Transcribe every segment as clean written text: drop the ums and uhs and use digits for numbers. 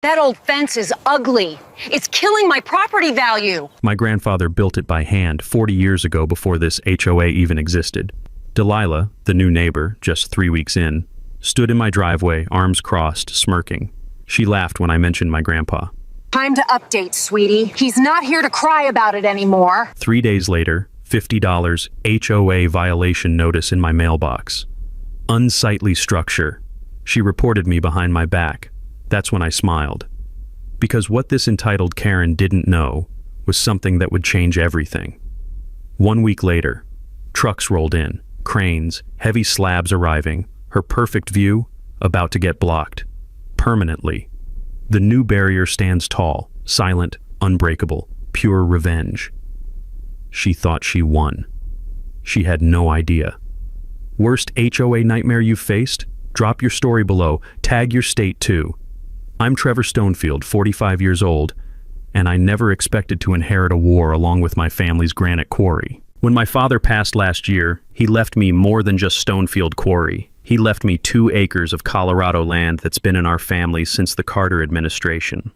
That old fence is ugly. It's killing my property value. My grandfather built it by hand 40 years ago before this HOA even existed. Delilah, the new neighbor, just 3 weeks in, stood in my driveway, arms crossed, smirking. She laughed when I mentioned my grandpa. Time to update, sweetie. He's not here to cry about it anymore. 3 days later, $50 HOA violation notice in my mailbox. Unsightly structure. She reported me behind my back. That's when I smiled. Because what this entitled Karen didn't know was something that would change everything. 1 week later, trucks rolled in, cranes, heavy slabs arriving, her perfect view about to get blocked. Permanently. The new barrier stands tall, silent, unbreakable, pure revenge. She thought she won. She had no idea. Worst HOA nightmare you've faced? Drop your story below. Tag your state too. I'm Trevor Stonefield, 45 years old, and I never expected to inherit a war along with my family's granite quarry. When my father passed last year, he left me more than just Stonefield Quarry. He left me 2 acres of Colorado land that's been in our family since the Carter administration.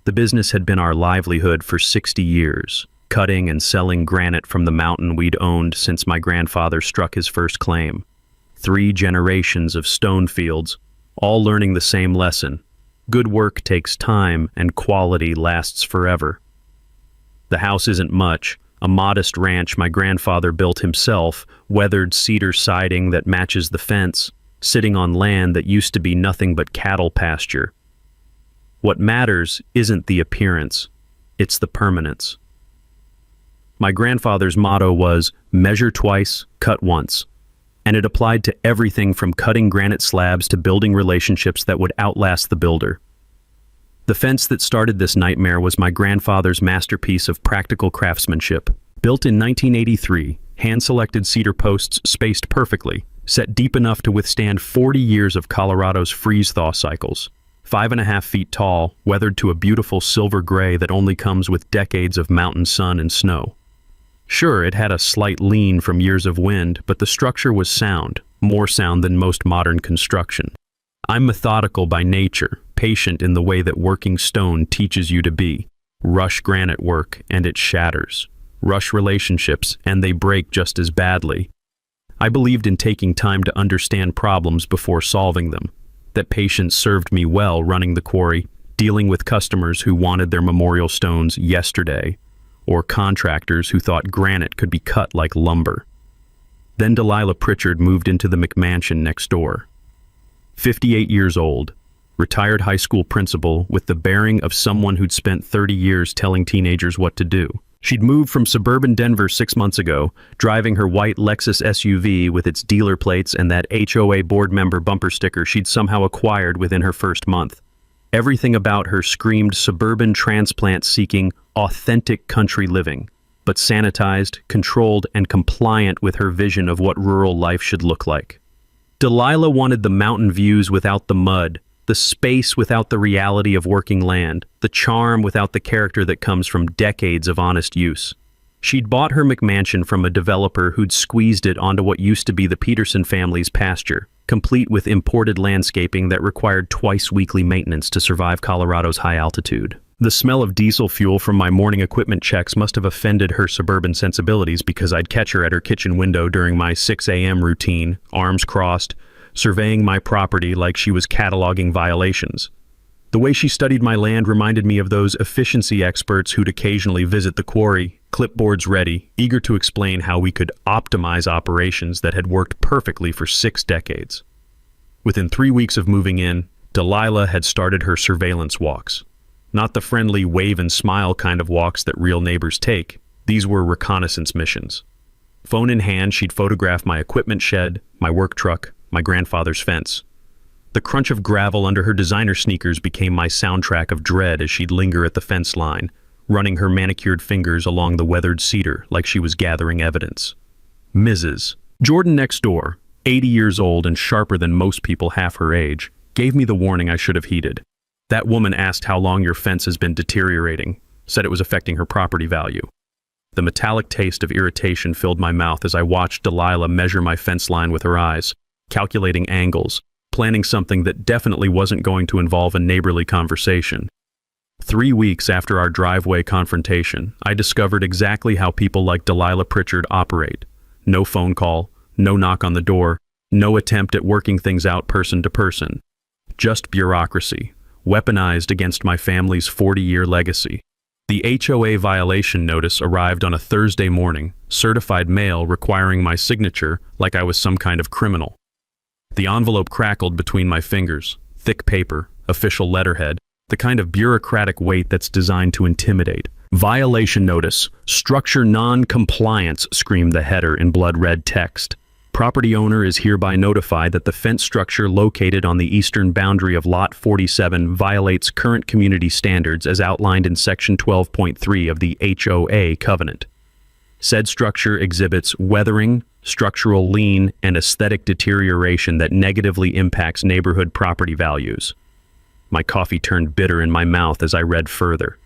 The business had been our livelihood for 60 years, cutting and selling granite from the mountain we'd owned since my grandfather struck his first claim. 3 generations of Stonefields, all learning the same lesson. Good work takes time and quality lasts forever. The house isn't much, a modest ranch my grandfather built himself, weathered cedar siding that matches the fence, sitting on land that used to be nothing but cattle pasture. What matters isn't the appearance, it's the permanence. My grandfather's motto was, measure twice, cut once. And it applied to everything from cutting granite slabs to building relationships that would outlast the builder. The fence that started this nightmare was my grandfather's masterpiece of practical craftsmanship. Built in 1983, hand-selected cedar posts spaced perfectly, set deep enough to withstand 40 years of Colorado's freeze-thaw cycles. 5.5 feet tall, weathered to a beautiful silver gray that only comes with decades of mountain sun and snow. Sure, it had a slight lean from years of wind, but the structure was sound, more sound than most modern construction. I'm methodical by nature, patient in the way that working stone teaches you to be. Rush granite work, and it shatters. Rush relationships, and they break just as badly. I believed in taking time to understand problems before solving them. That patience served me well running the quarry, dealing with customers who wanted their memorial stones yesterday, or contractors who thought granite could be cut like lumber. Then Delilah Pritchard moved into the McMansion next door. 58 years old, retired high school principal with the bearing of someone who'd spent 30 years telling teenagers what to do. She'd moved from suburban Denver 6 months ago, driving her white Lexus SUV with its dealer plates and that HOA board member bumper sticker she'd somehow acquired within her first month. Everything about her screamed suburban transplant-seeking, authentic country living, but sanitized, controlled, and compliant with her vision of what rural life should look like. Delilah wanted the mountain views without the mud, the space without the reality of working land, the charm without the character that comes from decades of honest use. She'd bought her McMansion from a developer who'd squeezed it onto what used to be the Peterson family's pasture, complete with imported landscaping that required twice-weekly maintenance to survive Colorado's high altitude. The smell of diesel fuel from my morning equipment checks must have offended her suburban sensibilities because I'd catch her at her kitchen window during my 6 a.m. routine, arms crossed, surveying my property like she was cataloging violations. The way she studied my land reminded me of those efficiency experts who'd occasionally visit the quarry, clipboards ready, eager to explain how we could optimize operations that had worked perfectly for 6 decades. Within 3 weeks of moving in, Delilah had started her surveillance walks. Not the friendly wave and smile kind of walks that real neighbors take. These were reconnaissance missions. Phone in hand, she'd photograph my equipment shed, my work truck, my grandfather's fence. The crunch of gravel under her designer sneakers became my soundtrack of dread as she'd linger at the fence line, running her manicured fingers along the weathered cedar like she was gathering evidence. Mrs. Jordan next door, 80 years old and sharper than most people half her age, gave me the warning I should have heeded. That woman asked how long your fence has been deteriorating, said it was affecting her property value. The metallic taste of irritation filled my mouth as I watched Delilah measure my fence line with her eyes, calculating angles, planning something that definitely wasn't going to involve a neighborly conversation. 3 weeks after our driveway confrontation, I discovered exactly how people like Delilah Pritchard operate. No phone call, no knock on the door, no attempt at working things out person to person. Just bureaucracy, weaponized against my family's 40-year legacy. The HOA violation notice arrived on a Thursday morning, certified mail requiring my signature like I was some kind of criminal. The envelope crackled between my fingers, thick paper, official letterhead, the kind of bureaucratic weight that's designed to intimidate. Violation notice, structure non-compliance, screamed the header in blood-red text. Property owner is hereby notified that the fence structure located on the eastern boundary of Lot 47 violates current community standards as outlined in Section 12.3 of the HOA covenant. Said structure exhibits weathering, structural lean, and aesthetic deterioration that negatively impacts neighborhood property values. My coffee turned bitter in my mouth as I read further.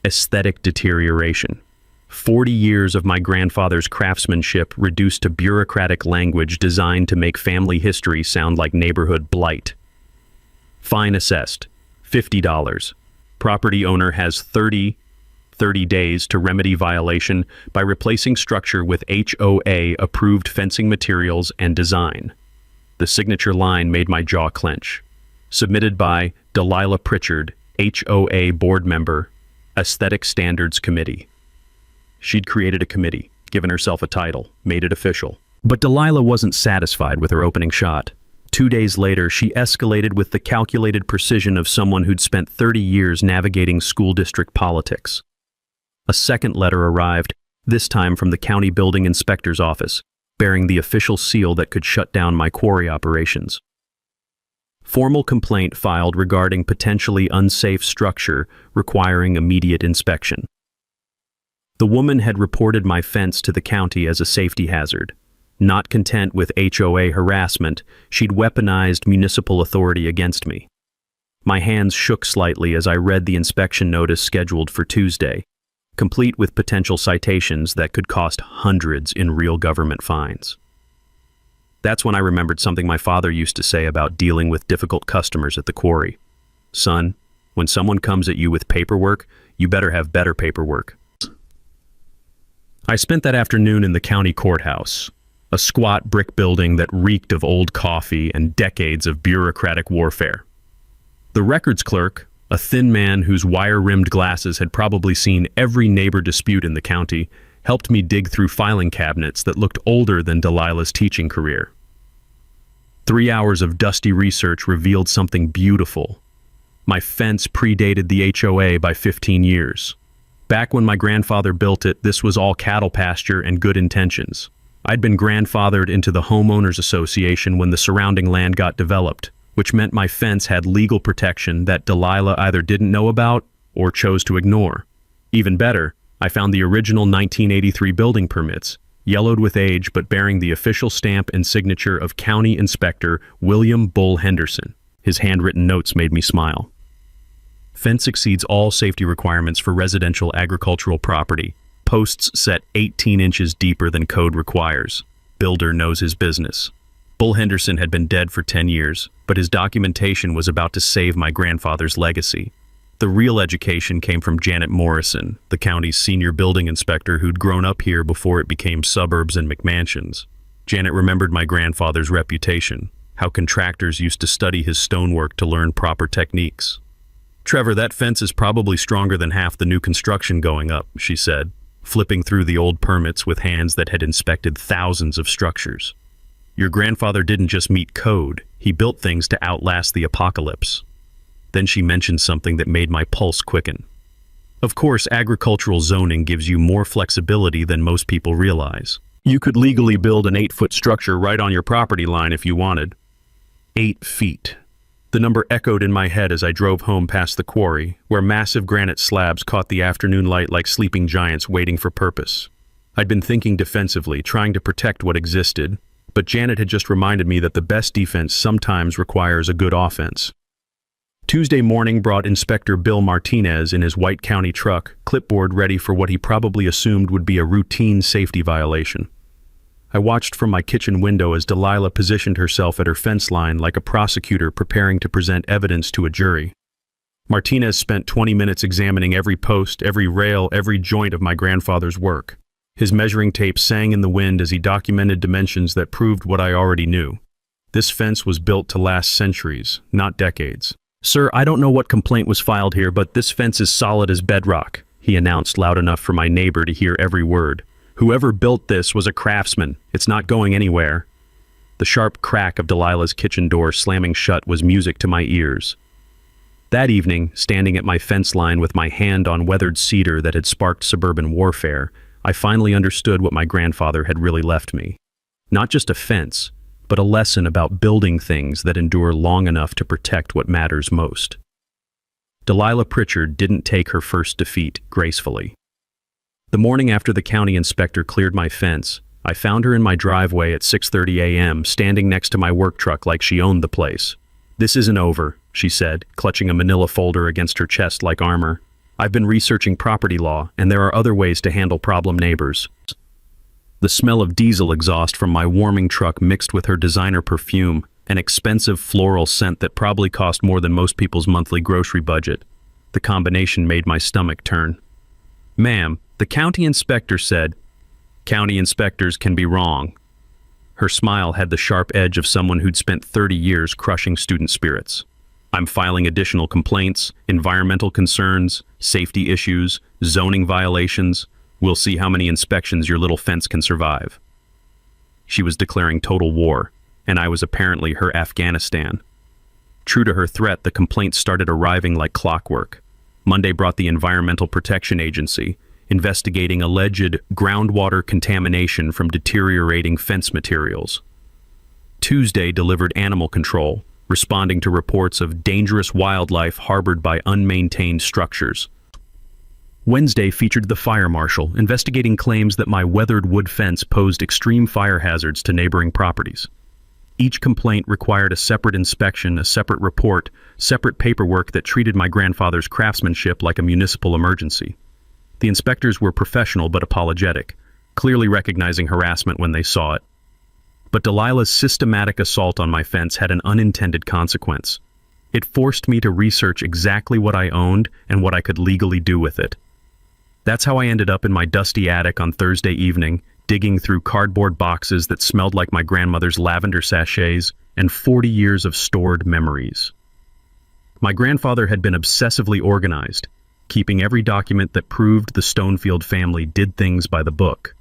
Aesthetic deterioration. 40 years of my grandfather's craftsmanship reduced to bureaucratic language designed to make family history sound like neighborhood blight. Fine assessed, $50. Property owner has 30 days to remedy violation by replacing structure with HOA-approved fencing materials and design. The signature line made my jaw clench. Submitted by Delilah Pritchard, HOA board member, Aesthetic Standards Committee. She'd created a committee, given herself a title, made it official. But Delilah wasn't satisfied with her opening shot. 2 days later, she escalated with the calculated precision of someone who'd spent 30 years navigating school district politics. A second letter arrived, this time from the county building inspector's office, bearing the official seal that could shut down my quarry operations. Formal complaint filed regarding potentially unsafe structure requiring immediate inspection. The woman had reported my fence to the county as a safety hazard. Not content with HOA harassment, she'd weaponized municipal authority against me. My hands shook slightly as I read the inspection notice scheduled for Tuesday, complete with potential citations that could cost hundreds in real government fines. That's when I remembered something my father used to say about dealing with difficult customers at the quarry. Son, when someone comes at you with paperwork, you better have better paperwork. I spent that afternoon in the county courthouse, a squat brick building that reeked of old coffee and decades of bureaucratic warfare. The records clerk, a thin man whose wire-rimmed glasses had probably seen every neighbor dispute in the county, helped me dig through filing cabinets that looked older than Delilah's teaching career. 3 hours of dusty research revealed something beautiful. My fence predated the HOA by 15 years. Back when my grandfather built it, this was all cattle pasture and good intentions. I'd been grandfathered into the homeowners association when the surrounding land got developed, which meant my fence had legal protection that Delilah either didn't know about or chose to ignore. Even better, I found the original 1983 building permits, yellowed with age but bearing the official stamp and signature of County Inspector William Bull Henderson. His handwritten notes made me smile. Fence exceeds all safety requirements for residential agricultural property. Posts set 18 inches deeper than code requires. Builder knows his business. Bull Henderson had been dead for 10 years, but his documentation was about to save my grandfather's legacy. The real education came from Janet Morrison, the county's senior building inspector who'd grown up here before it became suburbs and McMansions. Janet remembered my grandfather's reputation, how contractors used to study his stonework to learn proper techniques. "Trevor, that fence is probably stronger than half the new construction going up," she said, flipping through the old permits with hands that had inspected thousands of structures. "Your grandfather didn't just meet code, he built things to outlast the apocalypse." Then she mentioned something that made my pulse quicken. Of course, agricultural zoning gives you more flexibility than most people realize. You could legally build an 8-foot structure right on your property line if you wanted. 8 feet. The number echoed in my head as I drove home past the quarry, where massive granite slabs caught the afternoon light like sleeping giants waiting for purpose. I'd been thinking defensively, trying to protect what existed, but Janet had just reminded me that the best defense sometimes requires a good offense. Tuesday morning brought Inspector Bill Martinez in his White County truck, clipboard ready for what he probably assumed would be a routine safety violation. I watched from my kitchen window as Delilah positioned herself at her fence line like a prosecutor preparing to present evidence to a jury. Martinez spent 20 minutes examining every post, every rail, every joint of my grandfather's work. His measuring tape sang in the wind as he documented dimensions that proved what I already knew. This fence was built to last centuries, not decades. "Sir, I don't know what complaint was filed here, but this fence is solid as bedrock," he announced loud enough for my neighbor to hear every word. "Whoever built this was a craftsman. It's not going anywhere." The sharp crack of Delilah's kitchen door slamming shut was music to my ears. That evening, standing at my fence line with my hand on weathered cedar that had sparked suburban warfare, I finally understood what my grandfather had really left me. Not just a fence, but a lesson about building things that endure long enough to protect what matters most. Delilah Pritchard didn't take her first defeat gracefully. The morning after the county inspector cleared my fence, I found her in my driveway at 6:30 a.m., standing next to my work truck like she owned the place. "This isn't over," she said, clutching a manila folder against her chest like armor. "I've been researching property law, and there are other ways to handle problem neighbors." The smell of diesel exhaust from my warming truck mixed with her designer perfume, an expensive floral scent that probably cost more than most people's monthly grocery budget. The combination made my stomach turn. "Ma'am, the county inspector said," "County inspectors can be wrong." Her smile had the sharp edge of someone who'd spent 30 years crushing student spirits. "I'm filing additional complaints, environmental concerns, safety issues, zoning violations. We'll see how many inspections your little fence can survive." She was declaring total war, and I was apparently her Afghanistan. True to her threat, the complaints started arriving like clockwork. Monday brought the Environmental Protection Agency, investigating alleged groundwater contamination from deteriorating fence materials. Tuesday delivered Animal Control, responding to reports of dangerous wildlife harbored by unmaintained structures. Wednesday featured the fire marshal, investigating claims that my weathered wood fence posed extreme fire hazards to neighboring properties. Each complaint required a separate inspection, a separate report, separate paperwork that treated my grandfather's craftsmanship like a municipal emergency. The inspectors were professional but apologetic, clearly recognizing harassment when they saw it. But Delilah's systematic assault on my fence had an unintended consequence. It forced me to research exactly what I owned and what I could legally do with it. That's how I ended up in my dusty attic on Thursday evening, digging through cardboard boxes that smelled like my grandmother's lavender sachets and 40 years of stored memories. My grandfather had been obsessively organized, keeping every document that proved the Stonefield family did things by the book.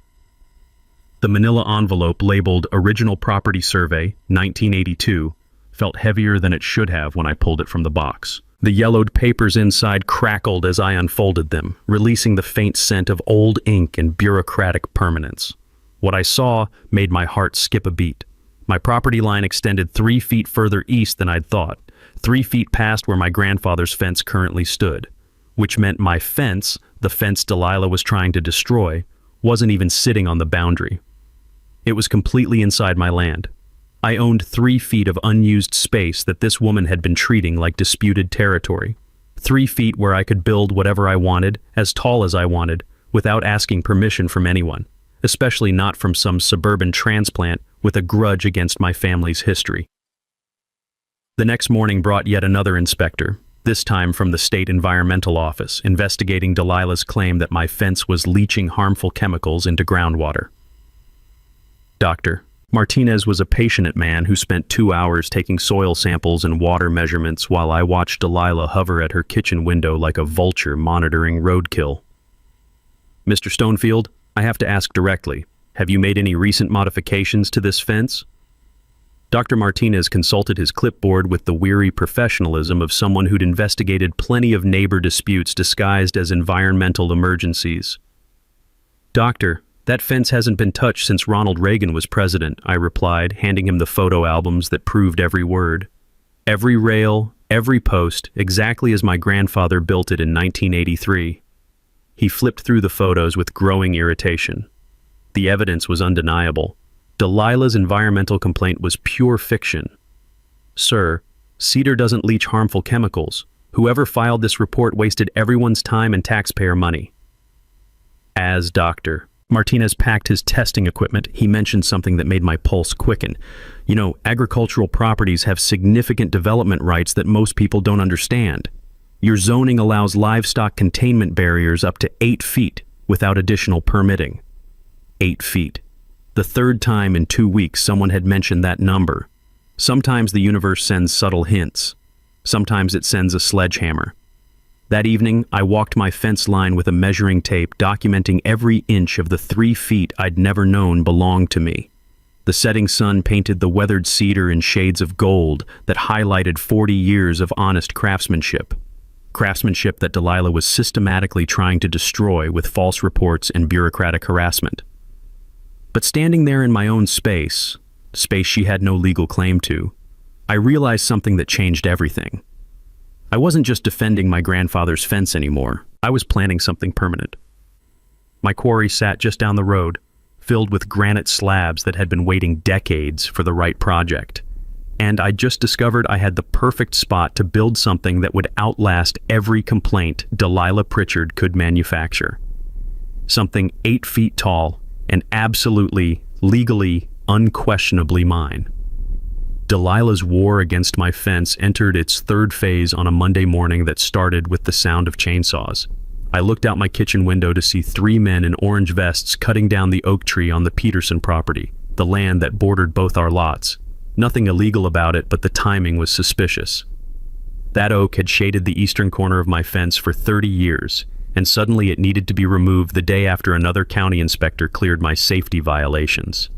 The manila envelope labeled Original Property Survey, 1982, felt heavier than it should have when I pulled it from the box. The yellowed papers inside crackled as I unfolded them, releasing the faint scent of old ink and bureaucratic permanence. What I saw made my heart skip a beat. My property line extended 3 feet further east than I'd thought, 3 feet past where my grandfather's fence currently stood, which meant my fence, the fence Delilah was trying to destroy, wasn't even sitting on the boundary. It was completely inside my land. I owned 3 feet of unused space that this woman had been treating like disputed territory. 3 feet where I could build whatever I wanted, as tall as I wanted, without asking permission from anyone, especially not from some suburban transplant with a grudge against my family's history. The next morning brought yet another inspector, this time from the State Environmental Office, investigating Delilah's claim that my fence was leaching harmful chemicals into groundwater. Dr. Martinez was a passionate man who spent 2 hours taking soil samples and water measurements while I watched Delilah hover at her kitchen window like a vulture monitoring roadkill. "Mr. Stonefield, I have to ask directly, have you made any recent modifications to this fence?" Dr. Martinez consulted his clipboard with the weary professionalism of someone who'd investigated plenty of neighbor disputes disguised as environmental emergencies. "Doctor, that fence hasn't been touched since Ronald Reagan was president," I replied, handing him the photo albums that proved every word. Every rail, every post, exactly as my grandfather built it in 1983. He flipped through the photos with growing irritation. The evidence was undeniable. Delilah's environmental complaint was pure fiction. "Sir, cedar doesn't leach harmful chemicals. Whoever filed this report wasted everyone's time and taxpayer money." As Dr. Martinez packed his testing equipment. He mentioned something that made my pulse quicken. You know, agricultural properties have significant development rights that most people don't understand. Your zoning allows livestock containment barriers up to 8 feet without additional permitting. 8 feet. The third time in 2 weeks someone had mentioned that number. Sometimes the universe sends subtle hints. Sometimes it sends a sledgehammer. That evening, I walked my fence line with a measuring tape documenting every inch of the 3 feet I'd never known belonged to me. The setting sun painted the weathered cedar in shades of gold that highlighted 40 years of honest craftsmanship. Craftsmanship that Delilah was systematically trying to destroy with false reports and bureaucratic harassment. But standing there in my own space she had no legal claim to, I realized something that changed everything. I wasn't just defending my grandfather's fence anymore. I was planning something permanent. My quarry sat just down the road, filled with granite slabs that had been waiting decades for the right project. And I just discovered I had the perfect spot to build something that would outlast every complaint Delilah Pritchard could manufacture. Something 8 feet tall and absolutely, legally, unquestionably mine. Delilah's war against my fence entered its third phase on a Monday morning that started with the sound of chainsaws. I looked out my kitchen window to see 3 men in orange vests cutting down the oak tree on the Peterson property, the land that bordered both our lots. Nothing illegal about it, but the timing was suspicious. That oak had shaded the eastern corner of my fence for 30 years, and suddenly it needed to be removed the day after another county inspector cleared my safety violations.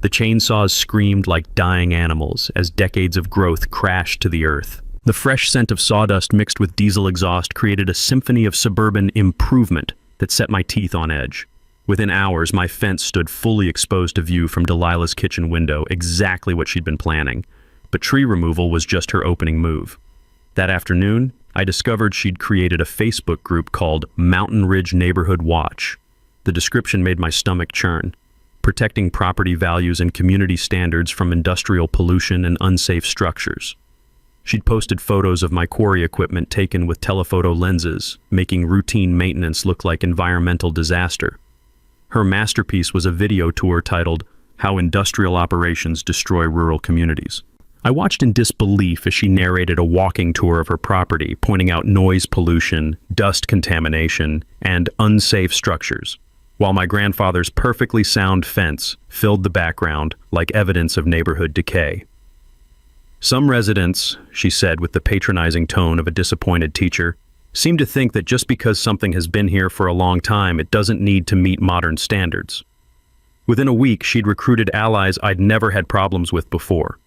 The chainsaws screamed like dying animals as decades of growth crashed to the earth. The fresh scent of sawdust mixed with diesel exhaust created a symphony of suburban improvement that set my teeth on edge. Within hours, my fence stood fully exposed to view from Delilah's kitchen window, exactly what she'd been planning. But tree removal was just her opening move. That afternoon, I discovered she'd created a Facebook group called Mountain Ridge Neighborhood Watch. The description made my stomach churn. Protecting property values and community standards from industrial pollution and unsafe structures. She'd posted photos of my quarry equipment taken with telephoto lenses, making routine maintenance look like environmental disaster. Her masterpiece was a video tour titled, "How Industrial Operations Destroy Rural Communities." I watched in disbelief as she narrated a walking tour of her property, pointing out noise pollution, dust contamination, and unsafe structures, while my grandfather's perfectly sound fence filled the background like evidence of neighborhood decay. Some residents, she said with the patronizing tone of a disappointed teacher, seem to think that just because something has been here for a long time, it doesn't need to meet modern standards. Within a week, she'd recruited allies I'd never had problems with before.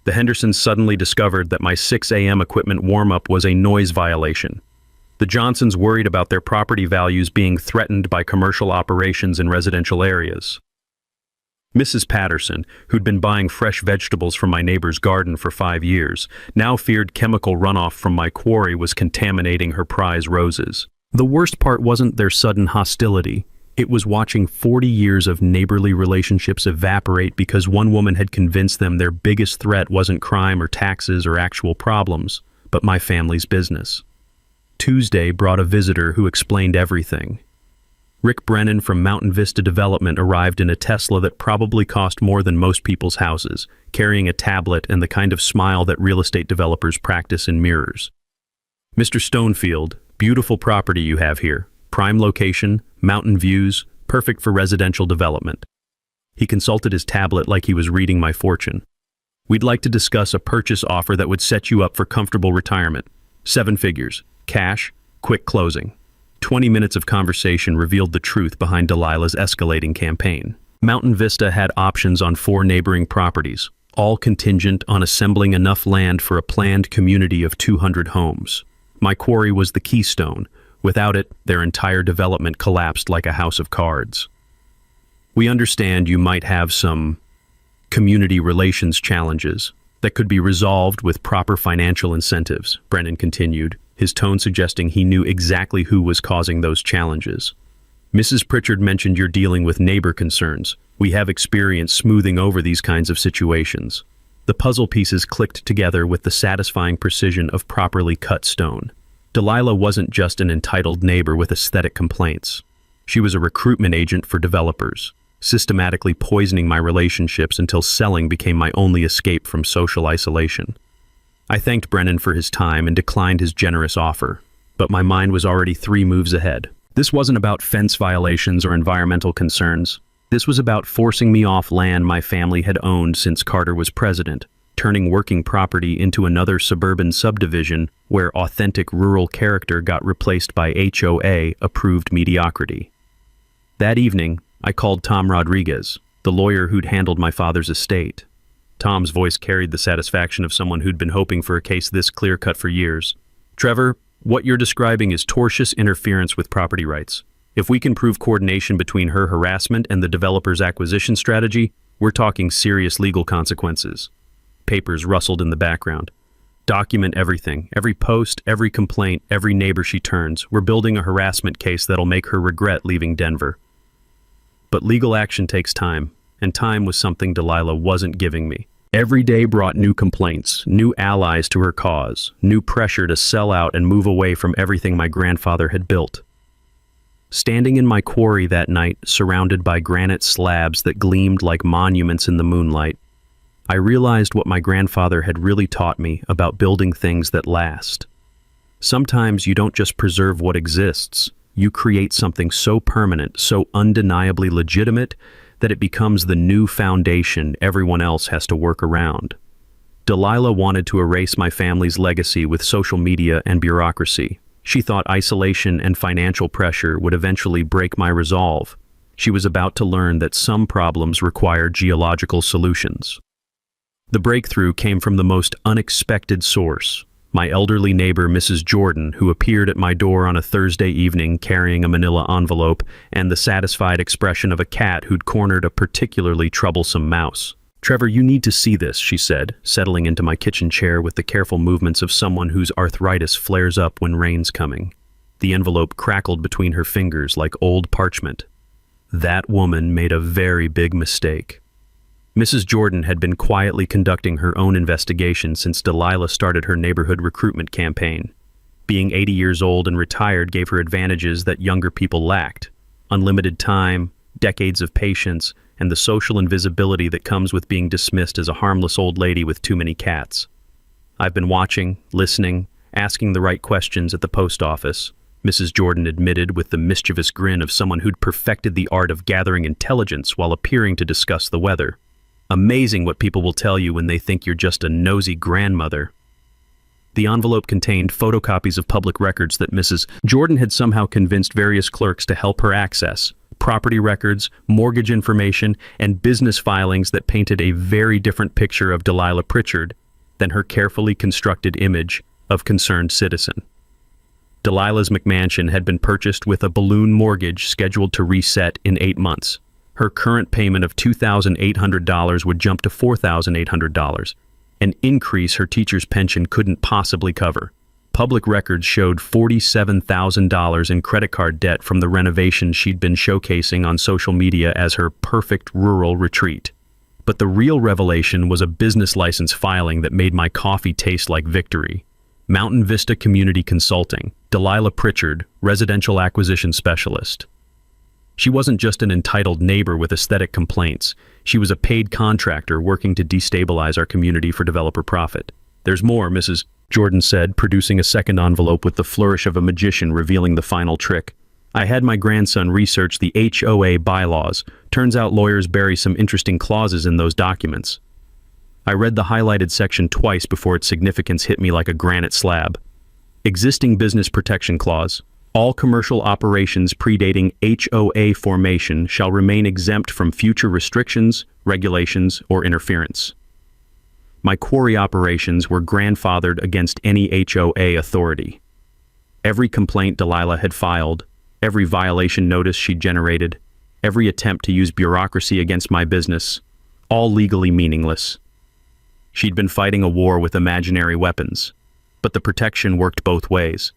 The Hendersons suddenly discovered that my 6 a.m. equipment warm-up was a noise violation. The Johnsons worried about their property values being threatened by commercial operations in residential areas. Mrs. Patterson, who'd been buying fresh vegetables from my neighbor's garden for 5 years, now feared chemical runoff from my quarry was contaminating her prize roses. The worst part wasn't their sudden hostility. It was watching 40 years of neighborly relationships evaporate because one woman had convinced them their biggest threat wasn't crime or taxes or actual problems, but my family's business. Tuesday brought a visitor who explained everything. Rick Brennan from Mountain Vista Development arrived in a Tesla that probably cost more than most people's houses, carrying a tablet and the kind of smile that real estate developers practice in mirrors. "Mr. Stonefield, beautiful property you have here. Prime location, mountain views, perfect for residential development." He consulted his tablet like he was reading my fortune. "We'd like to discuss a purchase offer that would set you up for comfortable retirement. 7 figures. Cash, quick closing." 20 minutes of conversation revealed the truth behind Delilah's escalating campaign. Mountain Vista had options on 4 neighboring properties, all contingent on assembling enough land for a planned community of 200 homes. My quarry was the keystone. Without it, their entire development collapsed like a house of cards. "We understand you might have some community relations challenges that could be resolved with proper financial incentives," Brennan continued, his tone suggesting he knew exactly who was causing those challenges. "Mrs. Pritchard mentioned you're dealing with neighbor concerns. We have experience smoothing over these kinds of situations." The puzzle pieces clicked together with the satisfying precision of properly cut stone. Delilah wasn't just an entitled neighbor with aesthetic complaints. She was a recruitment agent for developers, systematically poisoning my relationships until selling became my only escape from social isolation. I thanked Brennan for his time and declined his generous offer, but my mind was already 3 moves ahead. This wasn't about fence violations or environmental concerns. This was about forcing me off land my family had owned since Carter was president, turning working property into another suburban subdivision where authentic rural character got replaced by HOA-approved mediocrity. That evening, I called Tom Rodriguez, the lawyer who'd handled my father's estate. Tom's voice carried the satisfaction of someone who'd been hoping for a case this clear-cut for years. "Trevor, what you're describing is tortious interference with property rights. If we can prove coordination between her harassment and the developer's acquisition strategy, we're talking serious legal consequences." Papers rustled in the background. "Document everything, every post, every complaint, every neighbor she turns. We're building a harassment case that'll make her regret leaving Denver." But legal action takes time, and time was something Delilah wasn't giving me. Every day brought new complaints, new allies to her cause, new pressure to sell out and move away from everything my grandfather had built. Standing in my quarry that night, surrounded by granite slabs that gleamed like monuments in the moonlight, I realized what my grandfather had really taught me about building things that last. Sometimes you don't just preserve what exists, you create something so permanent, so undeniably legitimate, that it becomes the new foundation everyone else has to work around. Delilah wanted to erase my family's legacy with social media and bureaucracy. She thought isolation and financial pressure would eventually break my resolve. She was about to learn that some problems require geological solutions. The breakthrough came from the most unexpected source. My elderly neighbor, Mrs. Jordan, who appeared at my door on a Thursday evening carrying a manila envelope and the satisfied expression of a cat who'd cornered a particularly troublesome mouse. "Trevor, you need to see this," she said, settling into my kitchen chair with the careful movements of someone whose arthritis flares up when rain's coming. The envelope crackled between her fingers like old parchment. That woman made a very big mistake. Mrs. Jordan had been quietly conducting her own investigation since Delilah started her neighborhood recruitment campaign. Being 80 years old and retired gave her advantages that younger people lacked: unlimited time, decades of patience, and the social invisibility that comes with being dismissed as a harmless old lady with too many cats. "I've been watching, listening, asking the right questions at the post office," Mrs. Jordan admitted with the mischievous grin of someone who'd perfected the art of gathering intelligence while appearing to discuss the weather. "Amazing what people will tell you when they think you're just a nosy grandmother." The envelope contained photocopies of public records that Mrs. Jordan had somehow convinced various clerks to help her access, property records, mortgage information, and business filings that painted a very different picture of Delilah Pritchard than her carefully constructed image of concerned citizen. Delilah's McMansion had been purchased with a balloon mortgage scheduled to reset in 8 months. Her current payment of $2,800 would jump to $4,800, an increase her teacher's pension couldn't possibly cover. Public records showed $47,000 in credit card debt from the renovations she'd been showcasing on social media as her perfect rural retreat. But the real revelation was a business license filing that made my coffee taste like victory. Mountain Vista Community Consulting, Delilah Pritchard, Residential Acquisition Specialist. She wasn't just an entitled neighbor with aesthetic complaints. She was a paid contractor working to destabilize our community for developer profit. "There's more," Mrs. Jordan said, producing a second envelope with the flourish of a magician revealing the final trick. "I had my grandson research the HOA bylaws. Turns out lawyers bury some interesting clauses in those documents." I read the highlighted section twice before its significance hit me like a granite slab. Existing Business Protection Clause. All commercial operations predating HOA formation shall remain exempt from future restrictions, regulations, or interference. My quarry operations were grandfathered against any HOA authority. Every complaint Delilah had filed, every violation notice she'd generated, every attempt to use bureaucracy against my business, all legally meaningless. She'd been fighting a war with imaginary weapons, but the protection worked both ways.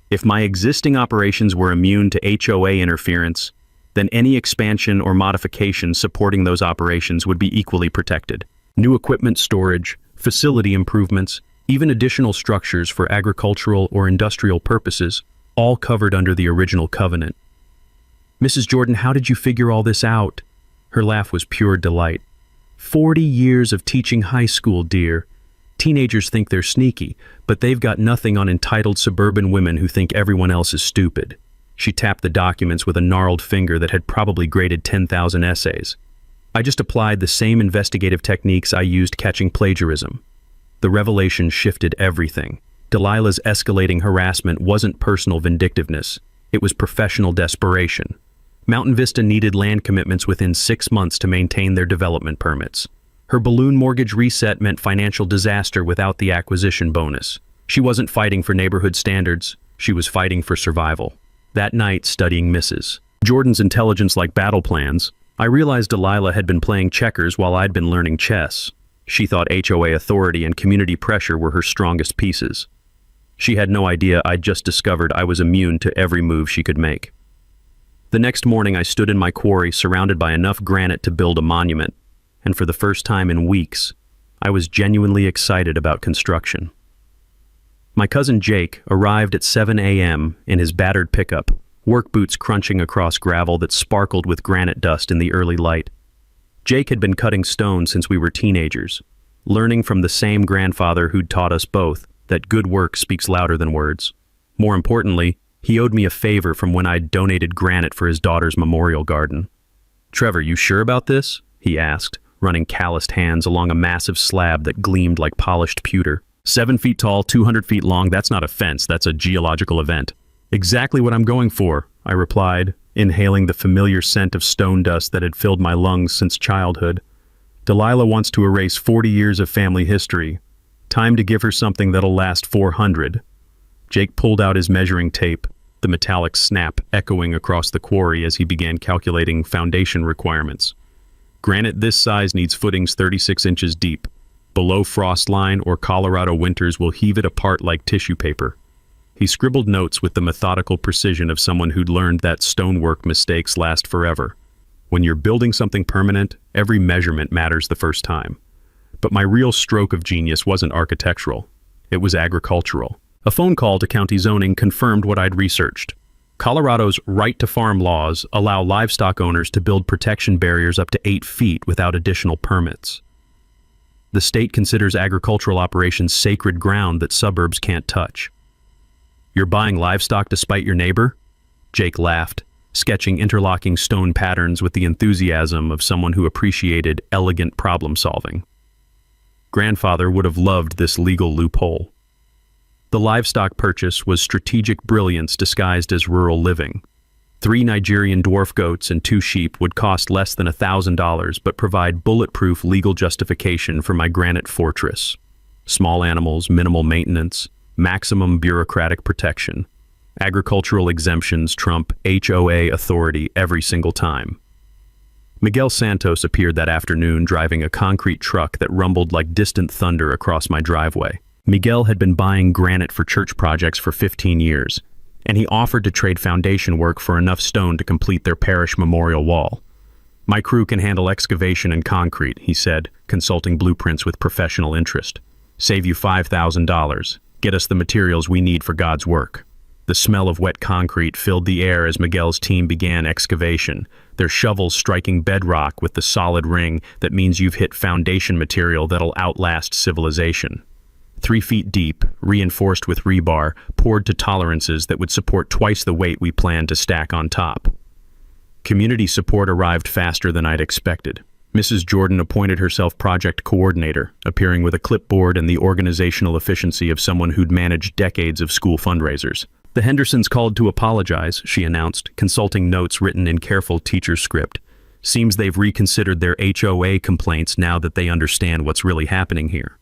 If my existing operations were immune to HOA interference, then any expansion or modification supporting those operations would be equally protected. New equipment storage, facility improvements, even additional structures for agricultural or industrial purposes, all covered under the original covenant. Mrs. Jordan, how did you figure all this out? Her laugh was pure delight. 40 years of teaching high school, dear. Teenagers think they're sneaky, but they've got nothing on entitled suburban women who think everyone else is stupid. She tapped the documents with a gnarled finger that had probably graded 10,000 essays. I just applied the same investigative techniques I used catching plagiarism. The revelation shifted everything. Delilah's escalating harassment wasn't personal vindictiveness. It was professional desperation. Mountain Vista needed land commitments within 6 months to maintain their development permits. Her balloon mortgage reset meant financial disaster without the acquisition bonus. She wasn't fighting for neighborhood standards. She was fighting for survival. That night, studying Mrs. Jordan's intelligence like battle plans, I realized Delilah had been playing checkers while I'd been learning chess. She thought HOA authority and community pressure were her strongest pieces. She had no idea I'd just discovered I was immune to every move she could make. The next morning I stood in my quarry surrounded by enough granite to build a monument, and for the first time in weeks, I was genuinely excited about construction. My cousin Jake arrived at 7 a.m. in his battered pickup, work boots crunching across gravel that sparkled with granite dust in the early light. Jake had been cutting stone since we were teenagers, learning from the same grandfather who'd taught us both that good work speaks louder than words. More importantly, he owed me a favor from when I'd donated granite for his daughter's memorial garden. "Trevor, you sure about this?" he asked, running calloused hands along a massive slab that gleamed like polished pewter. 7 feet tall, 200 feet long, that's not a fence, that's a geological event. "Exactly what I'm going for," I replied, inhaling the familiar scent of stone dust that had filled my lungs since childhood. "Delilah wants to erase 40 years of family history. Time to give her something that'll last 400. Jake pulled out his measuring tape, the metallic snap echoing across the quarry as he began calculating foundation requirements. "Granite this size needs footings 36 inches deep. Below frost line or Colorado winters will heave it apart like tissue paper." He scribbled notes with the methodical precision of someone who'd learned that stonework mistakes last forever. When you're building something permanent, every measurement matters the first time. But my real stroke of genius wasn't architectural. It was agricultural. A phone call to county zoning confirmed what I'd researched. Colorado's right-to-farm laws allow livestock owners to build protection barriers up to 8 feet without additional permits. The state considers agricultural operations sacred ground that suburbs can't touch. "You're buying livestock to spite your neighbor?" Jake laughed, sketching interlocking stone patterns with the enthusiasm of someone who appreciated elegant problem-solving. Grandfather would have loved this legal loophole. The livestock purchase was strategic brilliance disguised as rural living. 3 Nigerian dwarf goats and 2 sheep would cost less than $1,000 but provide bulletproof legal justification for my granite fortress. Small animals, minimal maintenance, maximum bureaucratic protection. Agricultural exemptions trump HOA authority every single time. Miguel Santos appeared that afternoon driving a concrete truck that rumbled like distant thunder across my driveway. Miguel had been buying granite for church projects for 15 years, and he offered to trade foundation work for enough stone to complete their parish memorial wall. "My crew can handle excavation and concrete," he said, consulting blueprints with professional interest. "Save you $5,000. Get us the materials we need for God's work." The smell of wet concrete filled the air as Miguel's team began excavation, their shovels striking bedrock with the solid ring that means you've hit foundation material that'll outlast civilization. 3 feet deep, reinforced with rebar, poured to tolerances that would support twice the weight we planned to stack on top. Community support arrived faster than I'd expected. Mrs. Jordan appointed herself project coordinator, appearing with a clipboard and the organizational efficiency of someone who'd managed decades of school fundraisers. "The Hendersons called to apologize," she announced, consulting notes written in careful teacher script. "Seems they've reconsidered their HOA complaints now that they understand what's really happening here."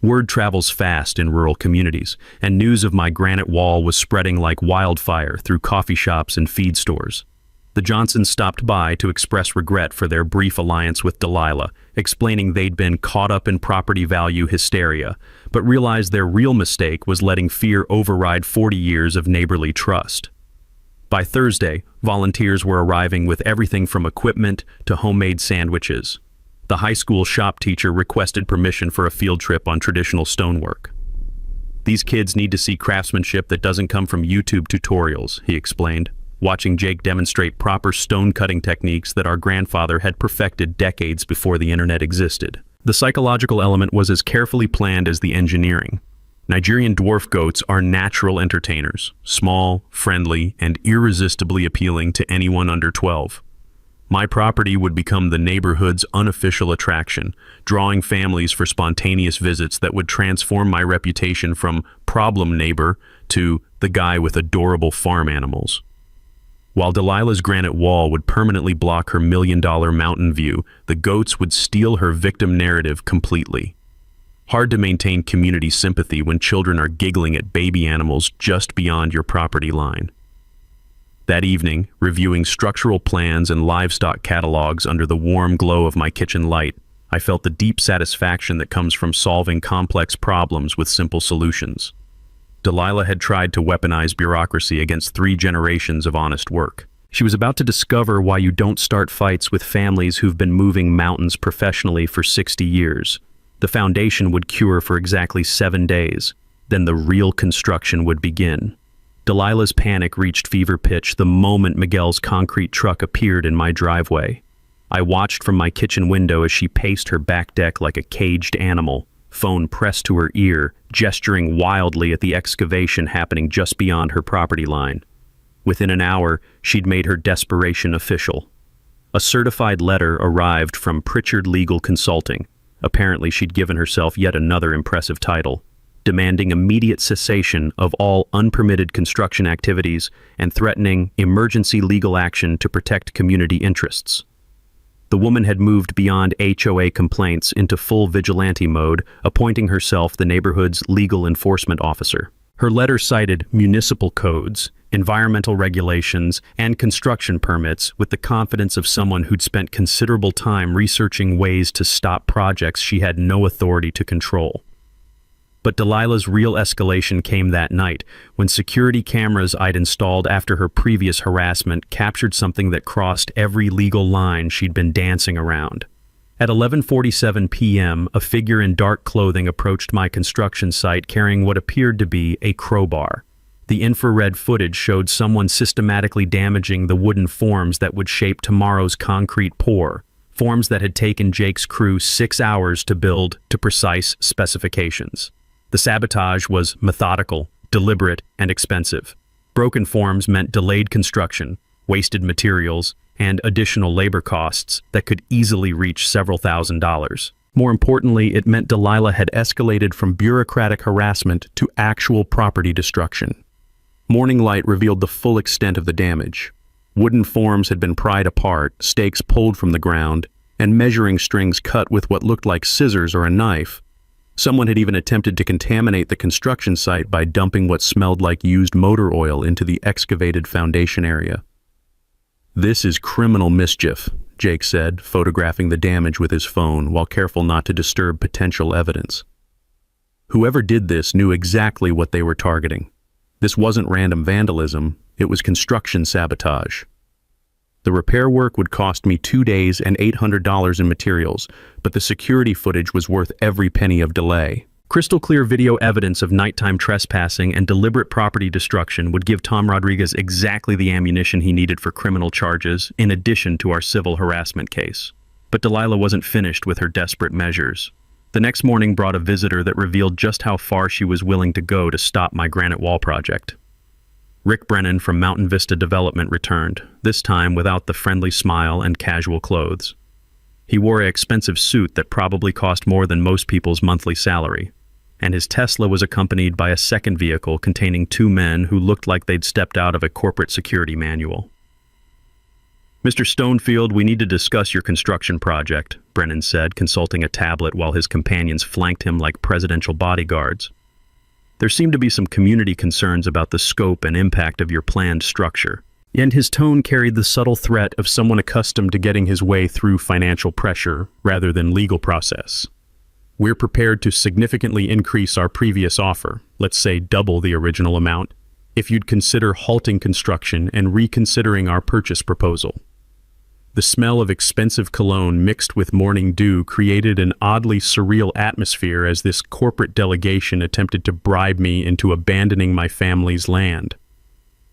Word travels fast in rural communities, and news of my granite wall was spreading like wildfire through coffee shops and feed stores. The Johnsons stopped by to express regret for their brief alliance with Delilah, explaining they'd been caught up in property value hysteria, but realized their real mistake was letting fear override 40 years of neighborly trust. By Thursday, volunteers were arriving with everything from equipment to homemade sandwiches. The high school shop teacher requested permission for a field trip on traditional stonework. "These kids need to see craftsmanship that doesn't come from YouTube tutorials," he explained. watching Jake demonstrate proper stone-cutting techniques that our grandfather had perfected decades before the internet existed. The psychological element was as carefully planned as the engineering. Nigerian dwarf goats are natural entertainers, small, friendly, and irresistibly appealing to anyone under 12. My property would become the neighborhood's unofficial attraction, drawing families for spontaneous visits that would transform my reputation from problem neighbor to the guy with adorable farm animals. While Delilah's granite wall would permanently block her million-dollar mountain view, the goats would steal her victim narrative completely. Hard to maintain community sympathy when children are giggling at baby animals just beyond your property line. That evening, reviewing structural plans and livestock catalogs under the warm glow of my kitchen light, I felt the deep satisfaction that comes from solving complex problems with simple solutions. Delilah had tried to weaponize bureaucracy against 3 generations of honest work. She was about to discover why you don't start fights with families who've been moving mountains professionally for 60 years. The foundation would cure for exactly 7 days. Then the real construction would begin. Delilah's panic reached fever pitch the moment Miguel's concrete truck appeared in my driveway. I watched from my kitchen window as she paced her back deck like a caged animal, phone pressed to her ear, gesturing wildly at the excavation happening just beyond her property line. Within an hour, she'd made her desperation official. A certified letter arrived from Pritchard Legal Consulting. Apparently, she'd given herself yet another impressive title, demanding immediate cessation of all unpermitted construction activities and threatening emergency legal action to protect community interests. The woman had moved beyond HOA complaints into full vigilante mode, appointing herself the neighborhood's legal enforcement officer. Her letter cited municipal codes, environmental regulations, and construction permits with the confidence of someone who'd spent considerable time researching ways to stop projects she had no authority to control. But Delilah's real escalation came that night, when security cameras I'd installed after her previous harassment captured something that crossed every legal line she'd been dancing around. At 11:47 p.m., a figure in dark clothing approached my construction site carrying what appeared to be a crowbar. The infrared footage showed someone systematically damaging the wooden forms that would shape tomorrow's concrete pour, forms that had taken Jake's crew 6 hours to build to precise specifications. The sabotage was methodical, deliberate, and expensive. Broken forms meant delayed construction, wasted materials, and additional labor costs that could easily reach several $1,000s. More importantly, it meant Delilah had escalated from bureaucratic harassment to actual property destruction. Morning light revealed the full extent of the damage. Wooden forms had been pried apart, stakes pulled from the ground, and measuring strings cut with what looked like scissors or a knife. Someone had even attempted to contaminate the construction site by dumping what smelled like used motor oil into the excavated foundation area. "This is criminal mischief," Jake said, photographing the damage with his phone while careful not to disturb potential evidence. Whoever did this knew exactly what they were targeting. This wasn't random vandalism, it was construction sabotage. The repair work would cost me 2 days and $800 in materials, but the security footage was worth every penny of delay. Crystal clear video evidence of nighttime trespassing and deliberate property destruction would give Tom Rodriguez exactly the ammunition he needed for criminal charges, in addition to our civil harassment case. But Delilah wasn't finished with her desperate measures. The next morning brought a visitor that revealed just how far she was willing to go to stop my granite wall project. Rick Brennan from Mountain Vista Development returned, this time without the friendly smile and casual clothes. He wore an expensive suit that probably cost more than most people's monthly salary, and his Tesla was accompanied by a second vehicle containing 2 men who looked like they'd stepped out of a corporate security manual. "Mr. Stonefield, we need to discuss your construction project," Brennan said, consulting a tablet while his companions flanked him like presidential bodyguards. "There seem to be some community concerns about the scope and impact of your planned structure." And his tone carried the subtle threat of someone accustomed to getting his way through financial pressure rather than legal process. "We're prepared to significantly increase our previous offer, let's say double the original amount, if you'd consider halting construction and reconsidering our purchase proposal." The smell of expensive cologne mixed with morning dew created an oddly surreal atmosphere as this corporate delegation attempted to bribe me into abandoning my family's land.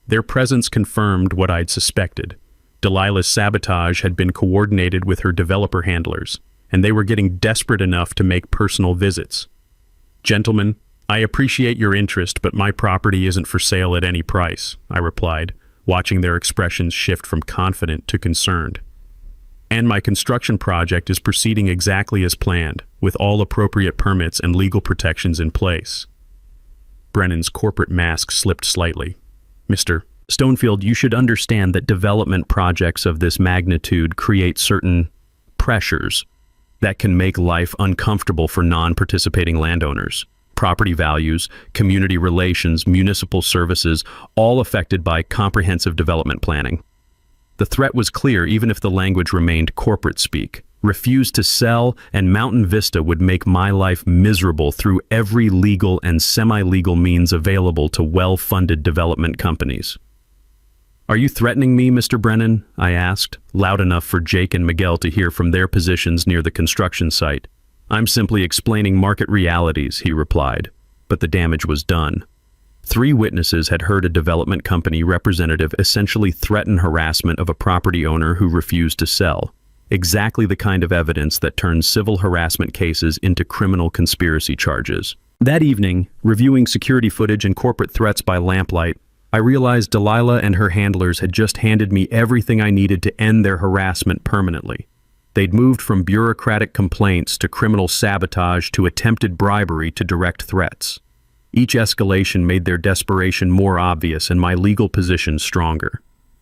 Their presence confirmed what I'd suspected. Delilah's sabotage had been coordinated with her developer handlers, and they were getting desperate enough to make personal visits. "Gentlemen, I appreciate your interest, but my property isn't for sale at any price," I replied, watching their expressions shift from confident to concerned. "And my construction project is proceeding exactly as planned, with all appropriate permits and legal protections in place." Brennan's corporate mask slipped slightly. "Mr. Stonefield, you should understand that development projects of this magnitude create certain pressures that can make life uncomfortable for non-participating landowners. Property values, community relations, municipal services, all affected by comprehensive development planning." The threat was clear even if the language remained corporate speak. Refuse to sell, and Mountain Vista would make my life miserable through every legal and semi-legal means available to well-funded development companies. "Are you threatening me, Mr. Brennan?" I asked, loud enough for Jake and Miguel to hear from their positions near the construction site. "I'm simply explaining market realities," he replied, but the damage was done. 3 witnesses had heard a development company representative essentially threaten harassment of a property owner who refused to sell. Exactly the kind of evidence that turns civil harassment cases into criminal conspiracy charges. That evening, reviewing security footage and corporate threats by lamplight, I realized Delilah and her handlers had just handed me everything I needed to end their harassment permanently. They'd moved from bureaucratic complaints to criminal sabotage to attempted bribery to direct threats. Each escalation made their desperation more obvious and my legal position stronger.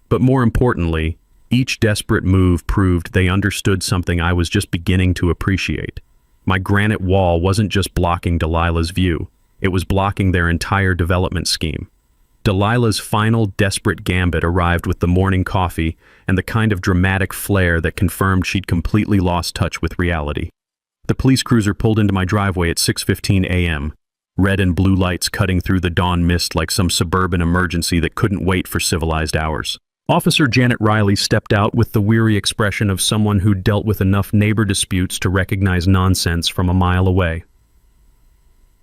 But more importantly, each desperate move proved they understood something I was just beginning to appreciate. My granite wall wasn't just blocking Delilah's view, it was blocking their entire development scheme. Delilah's final desperate gambit arrived with the morning coffee and the kind of dramatic flair that confirmed she'd completely lost touch with reality. The police cruiser pulled into my driveway at 6:15 a.m., red and blue lights cutting through the dawn mist like some suburban emergency that couldn't wait for civilized hours. Officer Janet Riley stepped out with the weary expression of someone who'd dealt with enough neighbor disputes to recognize nonsense from a mile away.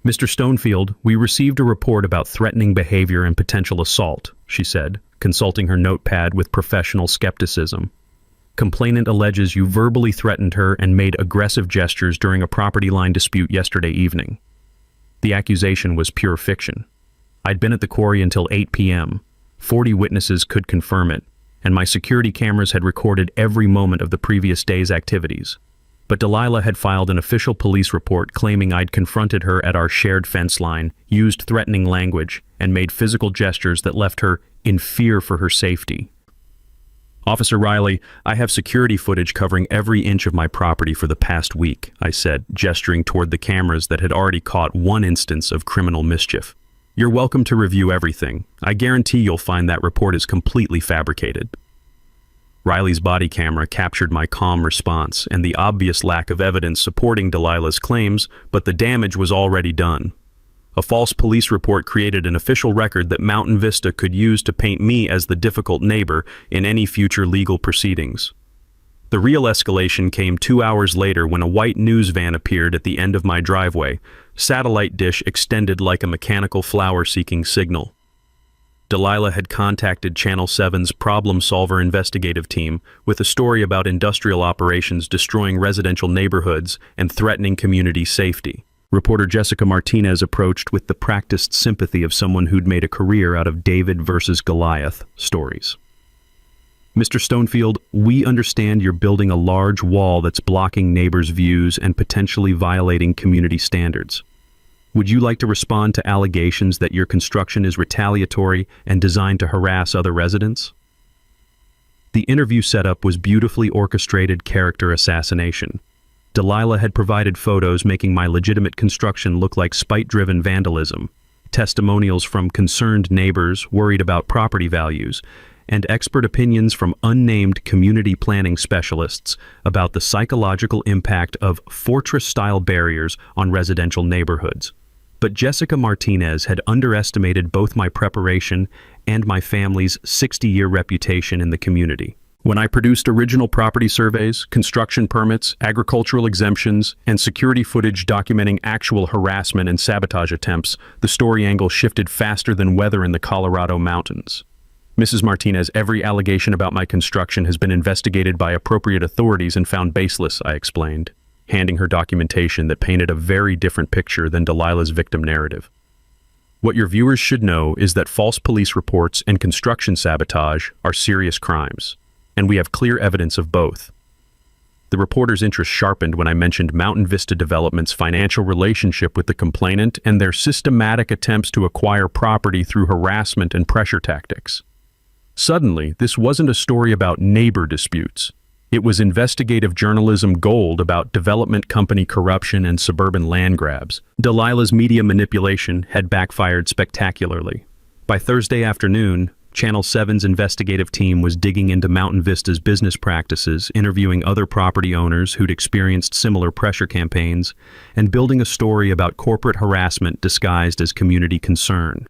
"Mr. Stonefield, we received a report about threatening behavior and potential assault," she said, consulting her notepad with professional skepticism. "Complainant alleges you verbally threatened her and made aggressive gestures during a property line dispute yesterday evening." The accusation was pure fiction. I'd been at the quarry until 8 p.m. 40 witnesses could confirm it, and my security cameras had recorded every moment of the previous day's activities. But Delilah had filed an official police report claiming I'd confronted her at our shared fence line, used threatening language, and made physical gestures that left her in fear for her safety. "Officer Riley, I have security footage covering every inch of my property for the past week," I said, gesturing toward the cameras that had already caught one instance of criminal mischief. "You're welcome to review everything. I guarantee you'll find that report is completely fabricated." Riley's body camera captured my calm response and the obvious lack of evidence supporting Delilah's claims, but the damage was already done. A false police report created an official record that Mountain Vista could use to paint me as the difficult neighbor in any future legal proceedings. The real escalation came 2 hours later when a white news van appeared at the end of my driveway, satellite dish extended like a mechanical flower-seeking signal. Delilah had contacted Channel 7's Problem Solver investigative team with a story about industrial operations destroying residential neighborhoods and threatening community safety. Reporter Jessica Martinez approached with the practiced sympathy of someone who'd made a career out of David versus Goliath stories. "Mr. Stonefield, we understand you're building a large wall that's blocking neighbors' views and potentially violating community standards. Would you like to respond to allegations that your construction is retaliatory and designed to harass other residents?" The interview setup was beautifully orchestrated character assassination. Delilah had provided photos making my legitimate construction look like spite-driven vandalism, testimonials from concerned neighbors worried about property values, and expert opinions from unnamed community planning specialists about the psychological impact of fortress-style barriers on residential neighborhoods. But Jessica Martinez had underestimated both my preparation and my family's 60-year reputation in the community. When I produced original property surveys, construction permits, agricultural exemptions, and security footage documenting actual harassment and sabotage attempts, the story angle shifted faster than weather in the Colorado mountains. Mrs. Martinez, every allegation about my construction has been investigated by appropriate authorities and found baseless, I explained, handing her documentation that painted a very different picture than Delilah's victim narrative. What your viewers should know is that false police reports and construction sabotage are serious crimes, and we have clear evidence of both. The reporter's interest sharpened when I mentioned Mountain Vista Development's financial relationship with the complainant and their systematic attempts to acquire property through harassment and pressure tactics. Suddenly, this wasn't a story about neighbor disputes. It was investigative journalism gold about development company corruption and suburban land grabs. Delilah's media manipulation had backfired spectacularly. By Thursday afternoon, Channel 7's investigative team was digging into Mountain Vista's business practices, interviewing other property owners who'd experienced similar pressure campaigns, and building a story about corporate harassment disguised as community concern.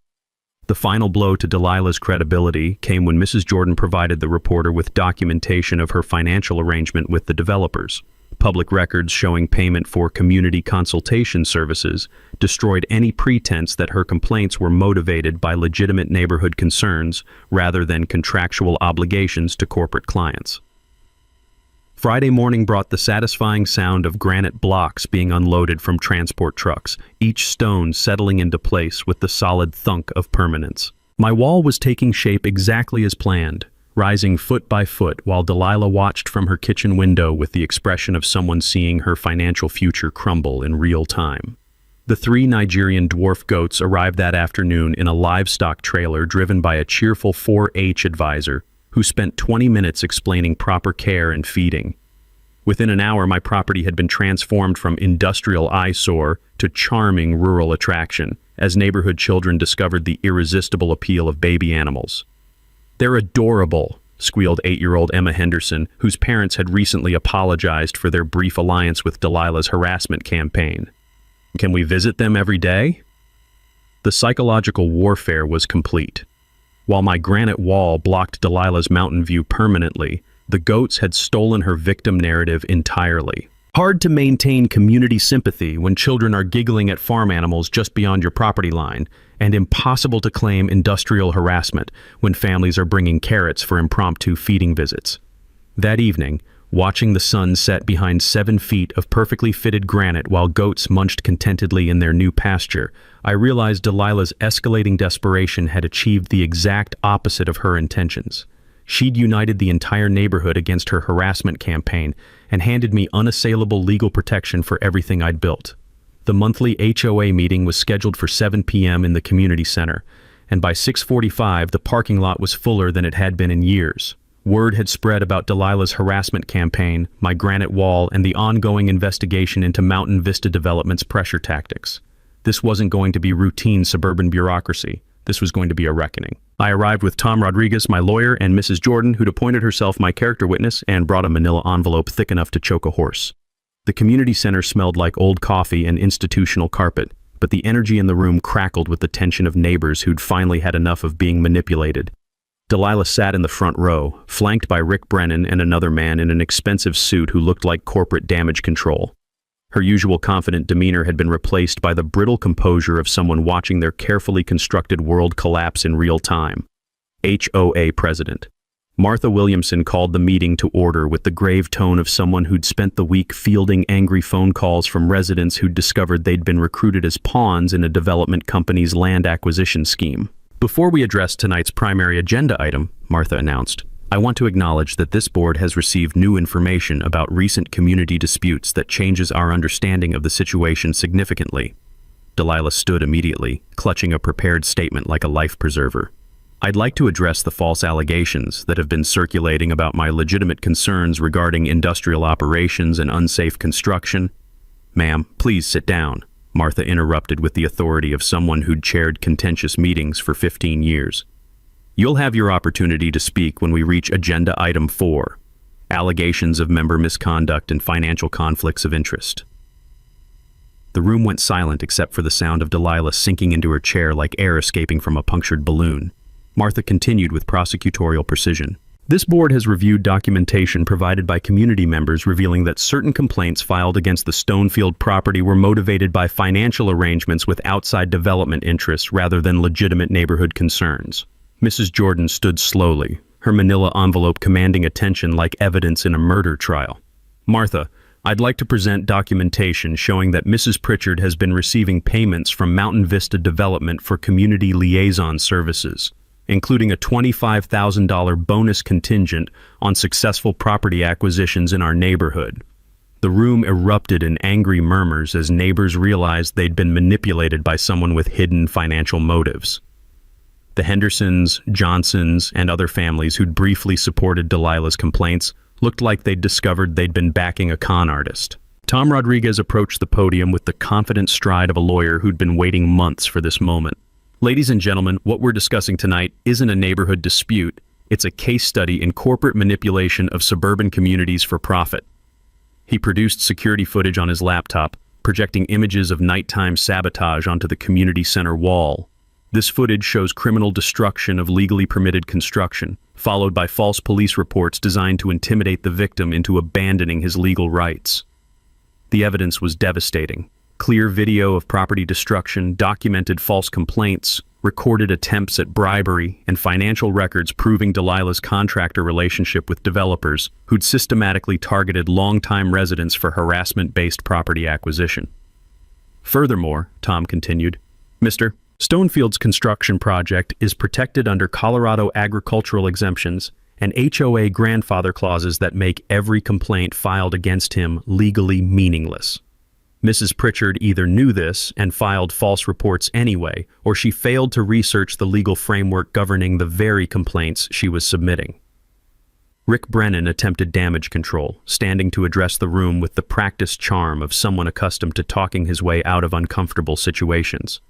The final blow to Delilah's credibility came when Mrs. Jordan provided the reporter with documentation of her financial arrangement with the developers. Public records showing payment for community consultation services destroyed any pretense that her complaints were motivated by legitimate neighborhood concerns rather than contractual obligations to corporate clients. Friday morning brought the satisfying sound of granite blocks being unloaded from transport trucks, each stone settling into place with the solid thunk of permanence. My wall was taking shape exactly as planned, rising foot by foot while Delilah watched from her kitchen window with the expression of someone seeing her financial future crumble in real time. The 3 Nigerian dwarf goats arrived that afternoon in a livestock trailer driven by a cheerful 4-H advisor who spent 20 minutes explaining proper care and feeding. Within an hour, my property had been transformed from industrial eyesore to charming rural attraction, as neighborhood children discovered the irresistible appeal of baby animals. "They're adorable," squealed 8-year-old Emma Henderson, whose parents had recently apologized for their brief alliance with Delilah's harassment campaign. "Can we visit them every day?" The psychological warfare was complete. While my granite wall blocked Delilah's mountain view permanently, the goats had stolen her victim narrative entirely. Hard to maintain community sympathy when children are giggling at farm animals just beyond your property line, and impossible to claim industrial harassment when families are bringing carrots for impromptu feeding visits. That evening, watching the sun set behind 7 feet of perfectly fitted granite while goats munched contentedly in their new pasture, I realized Delilah's escalating desperation had achieved the exact opposite of her intentions. She'd united the entire neighborhood against her harassment campaign and handed me unassailable legal protection for everything I'd built. The monthly HOA meeting was scheduled for 7 p.m. in the community center, and by 6:45 the parking lot was fuller than it had been in years. Word had spread about Delilah's harassment campaign, my granite wall, and the ongoing investigation into Mountain Vista Development's pressure tactics. This wasn't going to be routine suburban bureaucracy. This was going to be a reckoning. I arrived with Tom Rodriguez, my lawyer, and Mrs. Jordan, who'd appointed herself my character witness and brought a manila envelope thick enough to choke a horse. The community center smelled like old coffee and institutional carpet, but the energy in the room crackled with the tension of neighbors who'd finally had enough of being manipulated. Delilah sat in the front row, flanked by Rick Brennan and another man in an expensive suit who looked like corporate damage control. Her usual confident demeanor had been replaced by the brittle composure of someone watching their carefully constructed world collapse in real time. HOA President Martha Williamson called the meeting to order with the grave tone of someone who'd spent the week fielding angry phone calls from residents who'd discovered they'd been recruited as pawns in a development company's land acquisition scheme. "Before we address tonight's primary agenda item," Martha announced, "I want to acknowledge that this board has received new information about recent community disputes that changes our understanding of the situation significantly." Delilah stood immediately, clutching a prepared statement like a life preserver. "I'd like to address the false allegations that have been circulating about my legitimate concerns regarding industrial operations and unsafe construction." "Ma'am, please sit down," Martha interrupted with the authority of someone who'd chaired contentious meetings for 15 years. "You'll have your opportunity to speak when we reach Agenda Item 4, Allegations of Member Misconduct and Financial Conflicts of Interest." The room went silent except for the sound of Delilah sinking into her chair like air escaping from a punctured balloon. Martha continued with prosecutorial precision. "This board has reviewed documentation provided by community members revealing that certain complaints filed against the Stonefield property were motivated by financial arrangements with outside development interests rather than legitimate neighborhood concerns. Mrs. Jordan stood slowly, her manila envelope commanding attention like evidence in a murder trial. "Martha, I'd like to present documentation showing that Mrs. Pritchard has been receiving payments from Mountain Vista Development for community liaison services, including a $25,000 bonus contingent on successful property acquisitions in our neighborhood." The room erupted in angry murmurs as neighbors realized they'd been manipulated by someone with hidden financial motives. The Hendersons, Johnsons, and other families who'd briefly supported Delilah's complaints looked like they'd discovered they'd been backing a con artist. Tom Rodriguez approached the podium with the confident stride of a lawyer who'd been waiting months for this moment. "Ladies and gentlemen, what we're discussing tonight isn't a neighborhood dispute. It's a case study in corporate manipulation of suburban communities for profit." He produced security footage on his laptop, projecting images of nighttime sabotage onto the community center wall. This footage shows criminal destruction of legally permitted construction, followed by false police reports designed to intimidate the victim into abandoning his legal rights. The evidence was devastating. Clear video of property destruction, documented false complaints, recorded attempts at bribery, and financial records proving Delilah's contractor relationship with developers who'd systematically targeted longtime residents for harassment-based property acquisition. "Furthermore," Tom continued, "Mr. Stonefield's construction project is protected under Colorado agricultural exemptions and HOA grandfather clauses that make every complaint filed against him legally meaningless. Mrs. Pritchard either knew this and filed false reports anyway, or she failed to research the legal framework governing the very complaints she was submitting." Rick Brennan attempted damage control, standing to address the room with the practiced charm of someone accustomed to talking his way out of uncomfortable situations.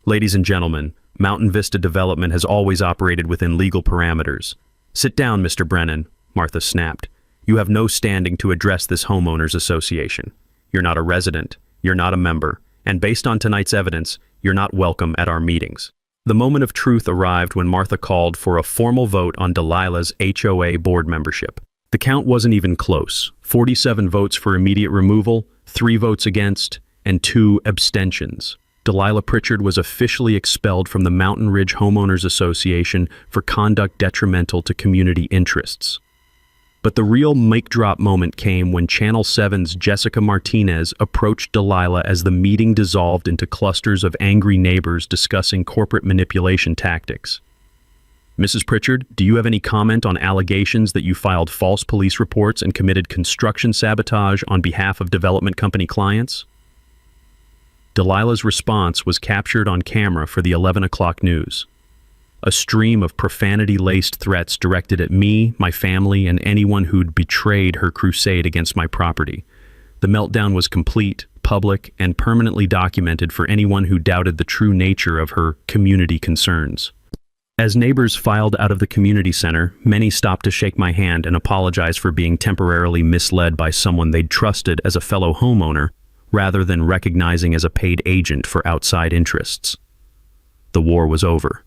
"Ladies and gentlemen, Mountain Vista Development has always operated within legal parameters." "Sit down, Mr. Brennan," Martha snapped. "You have no standing to address this homeowners association. You're not a resident, you're not a member, and based on tonight's evidence, you're not welcome at our meetings." The moment of truth arrived when Martha called for a formal vote on Delilah's HOA board membership. The count wasn't even close. 47 votes for immediate removal, 3 votes against, and 2 abstentions. Delilah Pritchard was officially expelled from the Mountain Ridge Homeowners Association for conduct detrimental to community interests. But the real mic-drop moment came when Channel 7's Jessica Martinez approached Delilah as the meeting dissolved into clusters of angry neighbors discussing corporate manipulation tactics. "Mrs. Pritchard, do you have any comment on allegations that you filed false police reports and committed construction sabotage on behalf of development company clients?" Delilah's response was captured on camera for the 11 o'clock news. A stream of profanity-laced threats directed at me, my family, and anyone who'd betrayed her crusade against my property. The meltdown was complete, public, and permanently documented for anyone who doubted the true nature of her community concerns. As neighbors filed out of the community center, many stopped to shake my hand and apologize for being temporarily misled by someone they'd trusted as a fellow homeowner, rather than recognizing as a paid agent for outside interests. The war was over.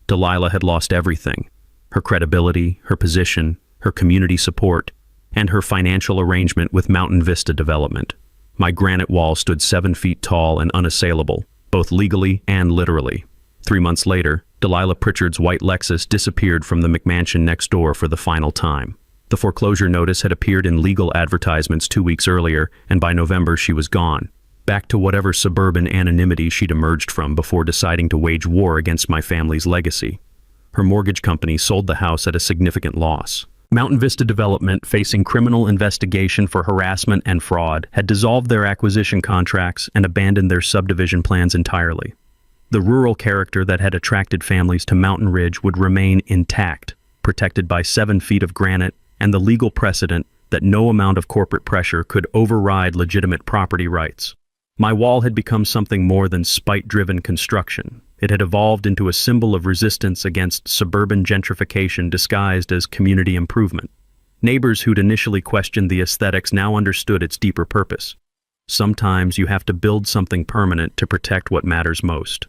Delilah had lost everything: her credibility, her position, her community support, and her financial arrangement with Mountain Vista Development. My granite wall stood 7 feet tall and unassailable, both legally and literally. 3 months later, Delilah Pritchard's white Lexus disappeared from the McMansion next door for the final time. The foreclosure notice had appeared in legal advertisements 2 weeks earlier, and by November she was gone, back to whatever suburban anonymity she'd emerged from before deciding to wage war against my family's legacy. Her mortgage company sold the house at a significant loss. Mountain Vista Development, facing criminal investigation for harassment and fraud, had dissolved their acquisition contracts and abandoned their subdivision plans entirely. The rural character that had attracted families to Mountain Ridge would remain intact, protected by 7 feet of granite and the legal precedent that no amount of corporate pressure could override legitimate property rights. My wall had become something more than spite-driven construction. It had evolved into a symbol of resistance against suburban gentrification disguised as community improvement. Neighbors who'd initially questioned the aesthetics now understood its deeper purpose. Sometimes you have to build something permanent to protect what matters most.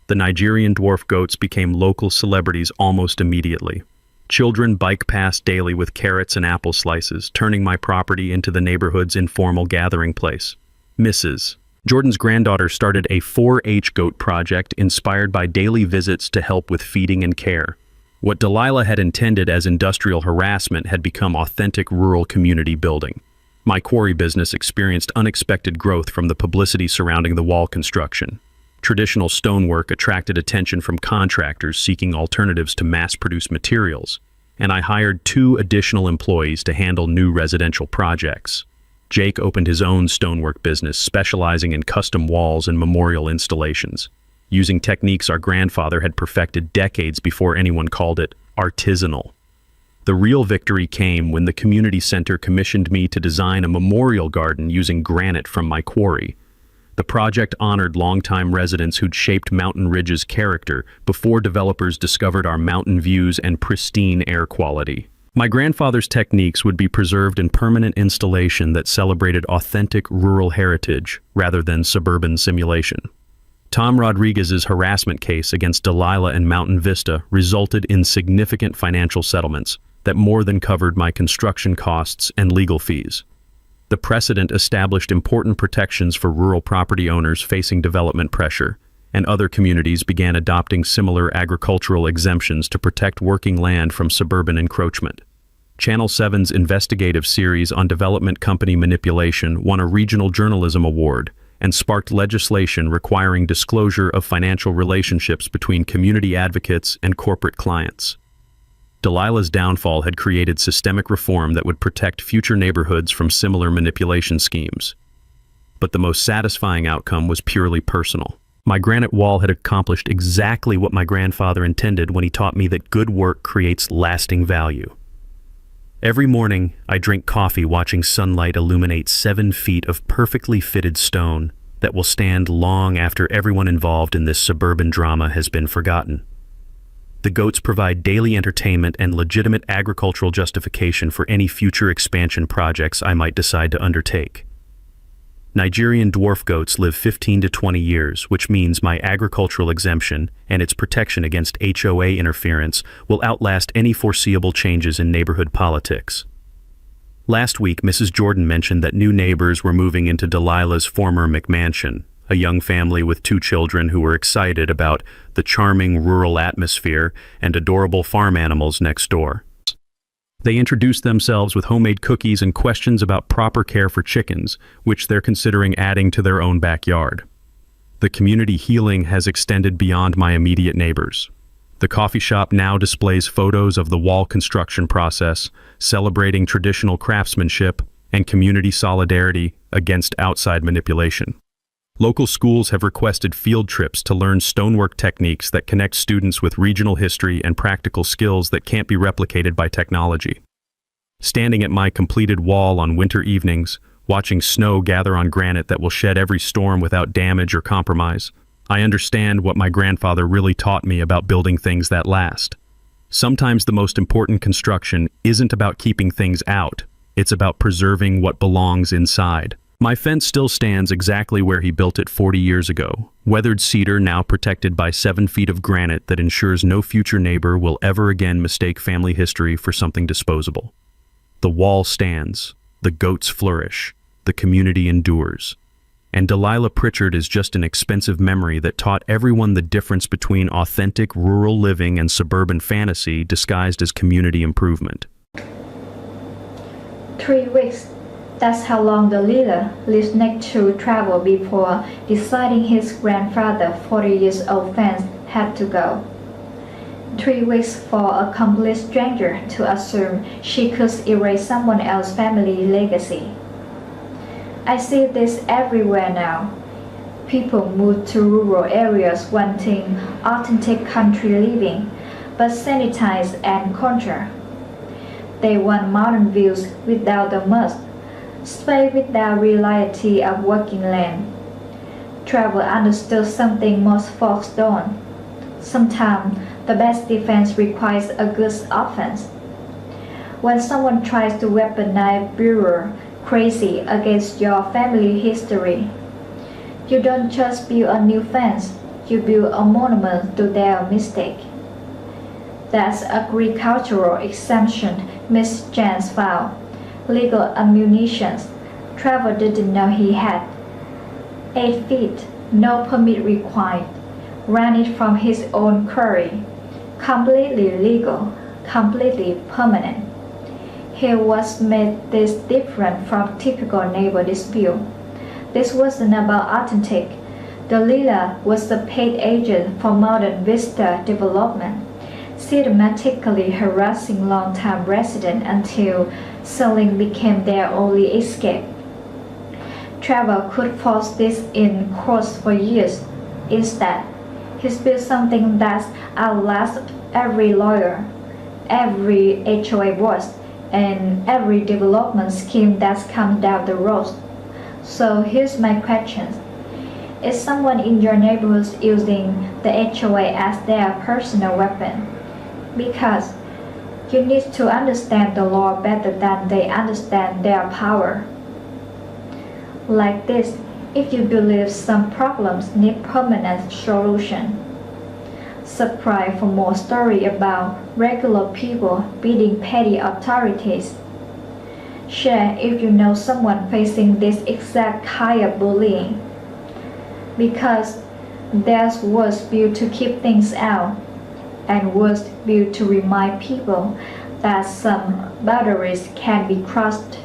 The Nigerian dwarf goats became local celebrities almost immediately. Children bike past daily with carrots and apple slices, turning my property into the neighborhood's informal gathering place. Mrs. Jordan's granddaughter started a 4-H goat project inspired by daily visits to help with feeding and care. What Delilah had intended as industrial harassment had become authentic rural community building. My quarry business experienced unexpected growth from the publicity surrounding the wall construction. Traditional stonework attracted attention from contractors seeking alternatives to mass-produced materials, and I hired 2 additional employees to handle new residential projects. Jake opened his own stonework business, specializing in custom walls and memorial installations, using techniques our grandfather had perfected decades before anyone called it artisanal. The real victory came when the community center commissioned me to design a memorial garden using granite from my quarry. The project honored longtime residents who'd shaped Mountain Ridge's character before developers discovered our mountain views and pristine air quality. My grandfather's techniques would be preserved in permanent installation that celebrated authentic rural heritage rather than suburban simulation. Tom Rodriguez's harassment case against Delilah and Mountain Vista resulted in significant financial settlements that more than covered my construction costs and legal fees. The precedent established important protections for rural property owners facing development pressure, and other communities began adopting similar agricultural exemptions to protect working land from suburban encroachment. Channel 7's investigative series on development company manipulation won a regional journalism award and sparked legislation requiring disclosure of financial relationships between community advocates and corporate clients. Delilah's downfall had created systemic reform that would protect future neighborhoods from similar manipulation schemes. But the most satisfying outcome was purely personal. My granite wall had accomplished exactly what my grandfather intended when he taught me that good work creates lasting value. Every morning, I drink coffee watching sunlight illuminate 7 feet of perfectly fitted stone that will stand long after everyone involved in this suburban drama has been forgotten. The goats provide daily entertainment and legitimate agricultural justification for any future expansion projects I might decide to undertake. Nigerian dwarf goats live 15 to 20 years, which means my agricultural exemption and its protection against HOA interference will outlast any foreseeable changes in neighborhood politics. Last week, Mrs. Jordan mentioned that new neighbors were moving into Delilah's former McMansion, a young family with 2 children who were excited about the charming rural atmosphere and adorable farm animals next door. They introduced themselves with homemade cookies and questions about proper care for chickens, which they're considering adding to their own backyard. The community healing has extended beyond my immediate neighbors. The coffee shop now displays photos of the wall construction process, celebrating traditional craftsmanship and community solidarity against outside manipulation. Local schools have requested field trips to learn stonework techniques that connect students with regional history and practical skills that can't be replicated by technology. Standing at my completed wall on winter evenings, watching snow gather on granite that will shed every storm without damage or compromise, I understand what my grandfather really taught me about building things that last. Sometimes the most important construction isn't about keeping things out, it's about preserving what belongs inside. My fence still stands exactly where he built it 40 years ago, weathered cedar now protected by 7 feet of granite that ensures no future neighbor will ever again mistake family history for something disposable. The wall stands, the goats flourish, the community endures. And Delilah Pritchard is just an expensive memory that taught everyone the difference between authentic rural living and suburban fantasy disguised as community improvement. 3 weeks. That's how long the leader lived next to travel before deciding his grandfather's 40-year-old fence had to go. 3 weeks for a complete stranger to assume she could erase someone else's family legacy. I see this everywhere now. People move to rural areas wanting authentic country living, but sanitized and culture. They want mountain views without the mud, space without reality of working land. Travel understood something most folks don't. Sometimes the best defense requires a good offense. When someone tries to weaponize bureaucracy against your family history, you don't just build a new fence, you build a monument to their mistake. That's agricultural exemption Miss Jans found. Legal ammunition. Trevor didn't know he had. 8 feet, no permit required. Granite from his own quarry. Completely legal, completely permanent. Here was made this different from typical neighbor dispute. This wasn't about authentic. Delilah was the paid agent for Modern Vista Development, systematically harassing long-time residents until selling became their only escape. Trevor could force this in courts for years. Instead, he built something that outlasts every lawyer, every HOA boss, and every development scheme that's come down the road. So here's my question. Is someone in your neighborhood using the HOA as their personal weapon? Because you need to understand the law better than they understand their power. Like this, if you believe some problems need permanent solution. Subscribe for more story about regular people beating petty authorities. Share if you know someone facing this exact kind of bullying. Because there's worse built to keep things out, and worse built to remind people that some boundaries can be crossed.